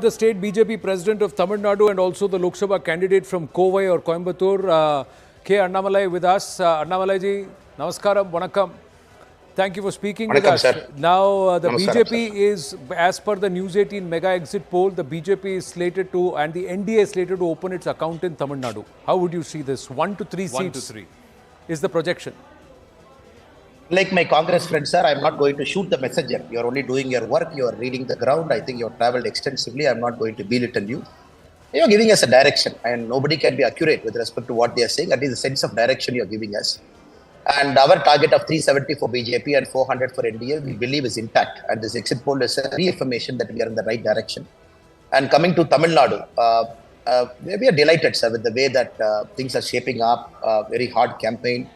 The state BJP president of Tamil Nadu and also the Lok Sabha candidate from Kovai or Coimbatore, K.Annamalai with us. Annamalai ji, namaskaram, vanakkam. Thank you for speaking with us. Sir. Now, the Namaskaram, BJP is, as per the News18 Mega Exit Poll, the BJP is slated to, and the NDA is slated to open its account in Tamil Nadu. How would you see this? 1 to 3 seats 1 to 3 is the projection. Like my Congress friends, sir, I'm not going to shoot the messenger. You're only doing your work. You're reading the ground. I think you've traveled extensively. I'm not going to belittle you. You're giving us a direction, and nobody can be accurate with respect to what they are saying. At least the sense of direction you're giving us. And our target of 370 for BJP and 400 for NDA, we believe is intact. And this exit poll is a reaffirmation that we are in the right direction. And coming to Tamil Nadu, we are delighted, sir, with the way that things are shaping up. Very hard campaign.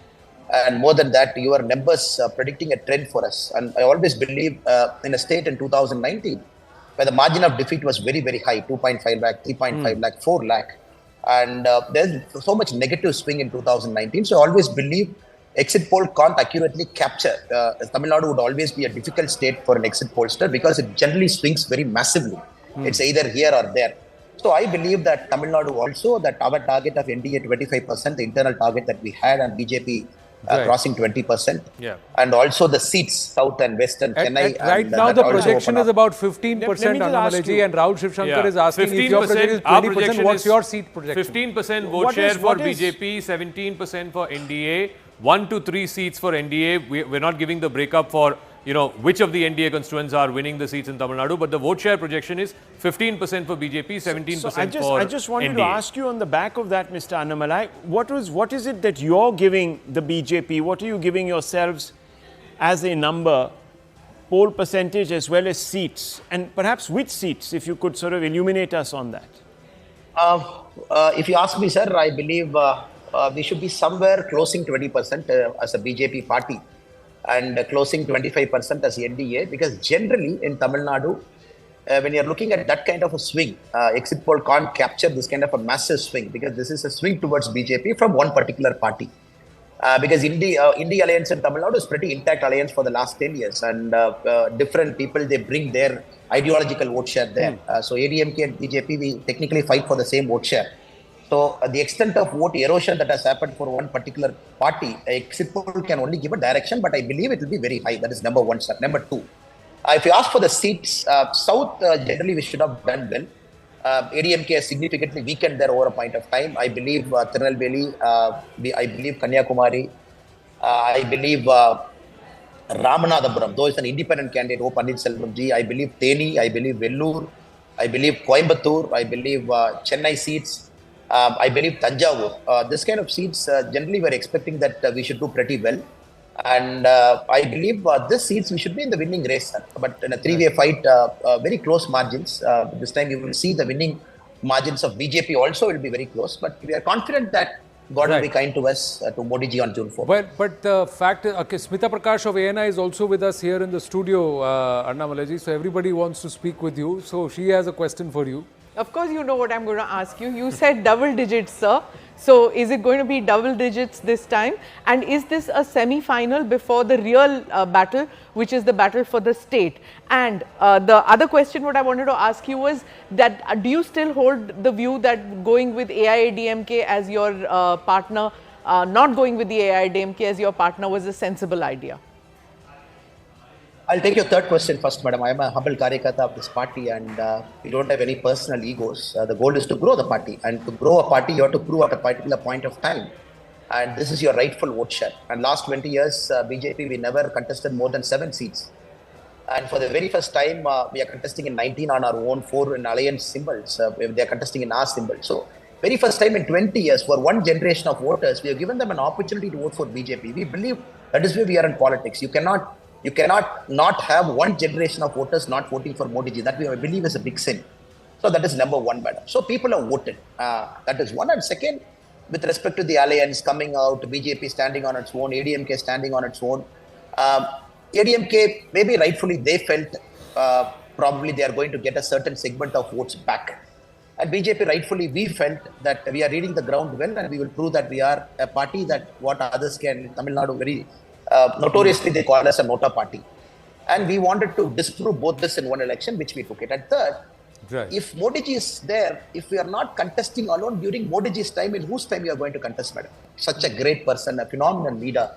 And more than that, your numbers predicting a trend for us. And I always believe in a state in 2019, where the margin of defeat was very, very high, 2.5 lakh, 3.5 lakh, 4 lakh. And there's so much negative swing in 2019. So I always believe exit poll can't accurately capture. Tamil Nadu would always be a difficult state for an exit pollster because it generally swings very massively. It's either here or there. So I believe that Tamil Nadu also, that our target of NDA 25%, the internal target that we had, and BJP crossing 20%. Yeah. And also the seats, South and West and Chennai. Right now the projection is about 15%, Annamalai ji, and Rahul Shivshankar is asking if your projection is 20%, what's your seat projection? 15% vote share for BJP, 17% for NDA, 1 to 3 seats for NDA. We're not giving the breakup for which of the NDA constituents are winning the seats in Tamil Nadu, but the vote share projection is 15% for BJP, 17% for NDA. I just wanted to ask you on the back of that, Mr. Annamalai, what is it that you're giving the BJP? What are you giving yourselves as a number, poll percentage as well as seats? And perhaps which seats, if you could sort of illuminate us on that? If you ask me, sir, I believe we should be somewhere closing 20% as a BJP party, and closing 25% as NDA, because generally in Tamil Nadu, when you're looking at that kind of a swing, exit poll can't capture this kind of a massive swing, because this is a swing towards BJP from one particular party. Because India Alliance in Tamil Nadu is pretty intact alliance for the last 10 years, and different people, they bring their ideological vote share there. So AIAMDK and BJP, we technically fight for the same vote share. So the extent of vote erosion that has happened for one particular party, exit poll can only give a direction, but I believe it will be very high. That is number one, sir. Number two, if you ask for the seats, South, generally we should have done well. AIAMDK has significantly weakened there over a point of time. I believe Tirunelveli, I believe Kanyakumari, I believe Ramanathapuram, though it's an independent candidate, O Pannirselvam ji, I believe Theni, I believe Vellore, I believe Coimbatore, I believe Chennai seats. I believe Tanjavur. This kind of seats, generally we're expecting that we should do pretty well. And I believe this seats we should be in the winning race, sir. But in a three-way fight, very close margins. This time you will see the winning margins of BJP also will be very close. But we are confident that God will be kind to us, to Modi ji on June 4th. Well, but the fact, Smita Prakash of ANI is also with us here in the studio, Annamalai ji. So everybody wants to speak with you. So she has a question for you. Of course, you know what I'm going to ask you. You said double digits, sir. So, is it going to be double digits this time? And is this a semi-final before the real battle, which is the battle for the state? And the other question what I wanted to ask you was that do you still hold the view that going with AIADMK as your partner, not going with the AIADMK as your partner was a sensible idea? I'll take your third question first, madam. I am a humble Karyakata of this party, and we don't have any personal egos. The goal is to grow the party, and to grow a party, you have to prove at a particular point of time. And this is your rightful vote share. And last 20 years, BJP, we never contested more than 7 seats. And for the very first time, we are contesting in 19 on our own, 4 in alliance symbols. They are contesting in our symbol. So, very first time in 20 years, for one generation of voters, we have given them an opportunity to vote for BJP. We believe that is where we are in politics. You cannot not have one generation of voters not voting for Modi ji. That we believe is a big sin. So that is number one, madam. So people have voted. That is one. And second, with respect to the alliance coming out, BJP standing on its own, AIAMDK standing on its own. AIAMDK, maybe rightfully they felt probably they are going to get a certain segment of votes back. And BJP, rightfully, we felt that we are reading the ground well, and we will prove that we are a party that what others can, Tamil Nadu very notoriously they call us a Nota party. And we wanted to disprove both this in one election, which we took it. And third, Right. If Modi ji is there, if we are not contesting alone during Modi ji's time, in whose time you are going to contest, madam? Such a great person, a phenomenal leader,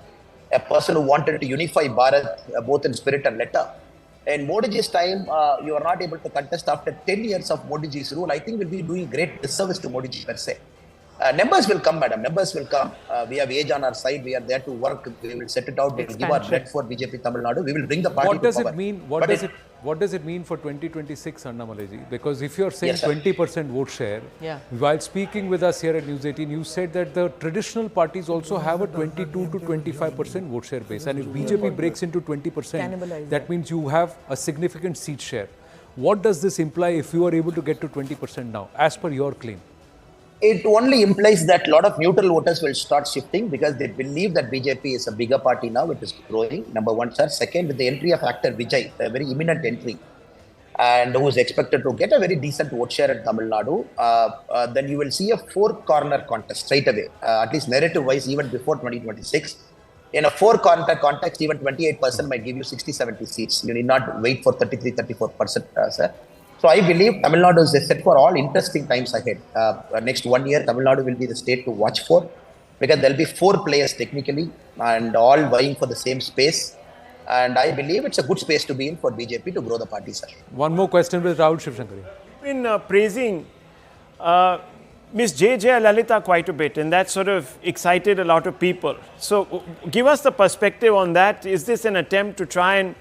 a person who wanted to unify Bharat both in spirit and letter. In Modi ji's time, you are not able to contest after 10 years of Modi ji's rule. I think we'll be doing great disservice to Modi ji per se. Numbers will come, madam. Numbers will come. We have age on our side. We are there to work. We will set it out. We will give our bread for BJP Tamil Nadu. We will bring the party What does to power. it mean? What does it mean for 2026, Annamalai ji? Because if you are saying Yes, sir. 20% vote share, while speaking with us here at News 18, you said that the traditional parties also have a 22 to 25% vote share base. And if BJP breaks into 20%, that means you have a significant seat share. What does this imply if you are able to get to 20% now, as per your claim? It only implies that a lot of neutral voters will start shifting because they believe that BJP is a bigger party now. It is growing. Number one, sir. Second, with the entry of actor Vijay, a very imminent entry, and who is expected to get a very decent vote share in Tamil Nadu, then you will see a four-corner contest straight away, at least narrative-wise, even before 2026. In a four-corner context, even 28% might give you 60-70 seats. You need not wait for 33-34%, sir. So I believe Tamil Nadu is set for all interesting times ahead. Next 1 year, Tamil Nadu will be the state to watch for because there will be 4 players technically and all vying for the same space. And I believe it's a good space to be in for BJP to grow the party, sir. One more question with Rahul Shivshankari. Been praising Ms. J.J. Lalita quite a bit, and that sort of excited a lot of people. So give us the perspective on that. Is this an attempt to try and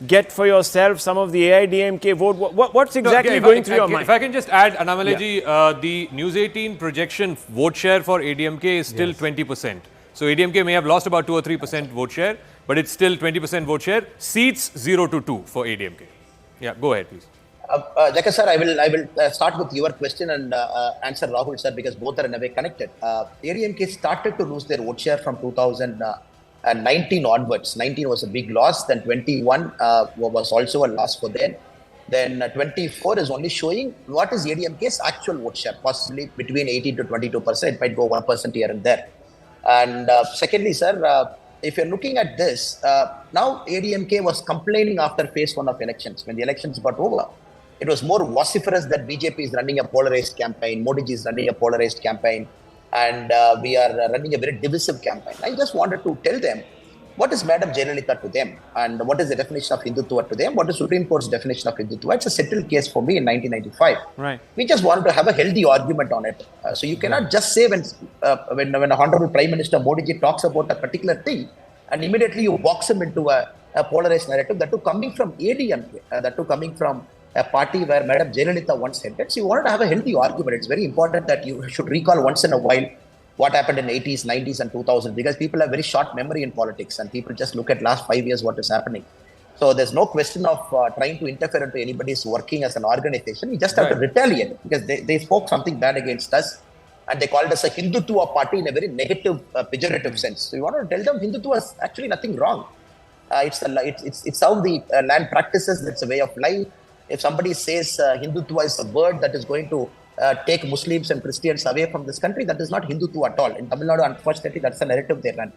get for yourself some of the AIAMDK vote? What's exactly going through your mind? If I can just add, Annamalai ji, the News 18 projection vote share for ADMK is still 20%. So ADMK may have lost about 2 or 3% vote share, but it's still 20% vote share. Seats 0 to 2 for ADMK. Yeah, go ahead, please. Jaka sir, I will start with your question and answer Rahul sir because both are in a way connected. ADMK started to lose their vote share from 2019 onwards. 19 was a big loss. Then 21 was also a loss for them. Then 24 is only showing what is ADMK's actual vote share, possibly between 18 to 22%. It might go 1% here and there. And secondly, sir, if you're looking at this, now ADMK was complaining after phase 1 of elections. When the elections got over, it was more vociferous that BJP is running a polarized campaign, Modi ji is running a polarized campaign, and we are running a very divisive campaign. I just wanted to tell them, what is Madam Jayalalitha to them? And what is the definition of Hindutva to them? What is Supreme Court's definition of Hindutva? It's a settled case for me in 1995. Right. We just wanted to have a healthy argument on it. So you cannot just say when Honorable Prime Minister Modi ji talks about a particular thing, and immediately you box him into a polarized narrative, that too coming from ADMK, that too coming from a party where Madam Jayalalitha once headed. So you wanted to have a healthy argument. It's very important that you should recall once in a while what happened in 80s, 90s and 2000s because people have very short memory in politics and people just look at last 5 years what is happening. So there's no question of trying to interfere into anybody's working as an organization. You just have to retaliate because they spoke something bad against us and they called us a Hindutva party in a very negative, pejorative sense. So you want to tell them Hindutva is actually nothing wrong. It's how the land practices, that's a way of life. If somebody says Hindutva is a word that is going to take Muslims and Christians away from this country, that is not Hindutva at all. In Tamil Nadu, unfortunately, that's the narrative they run.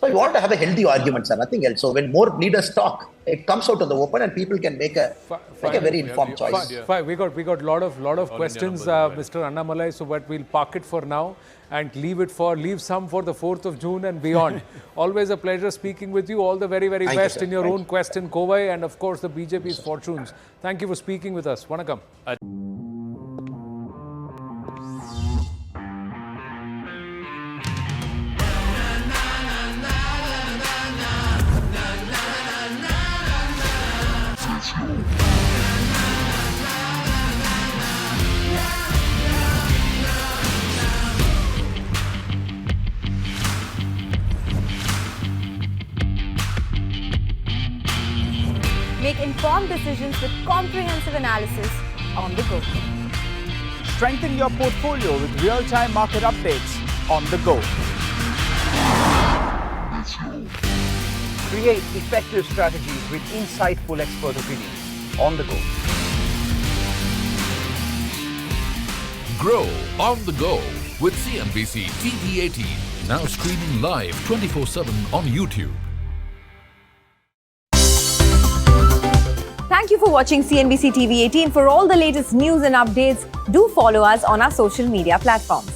So you want to have a healthy argument, sir, nothing else. So when more leaders talk, it comes out of the open and people can make a very informed choice. Fine. We got lot of questions, Mr. Annamalai. So but we'll park it for now and leave some for the 4th of June and beyond. Always a pleasure speaking with you. All the very best in your own quest in Kovai and of course the BJP's fortunes. Thank you for speaking with us. Vanakkam. Make informed decisions with comprehensive analysis on the go. Strengthen your portfolio with real-time market updates on the go. Create effective strategies with insightful expert opinions on the go. Grow on the go with CNBC TV 18. Now streaming live 24/7 on YouTube. Thank you for watching CNBC TV 18. For all the latest news and updates, do follow us on our social media platforms.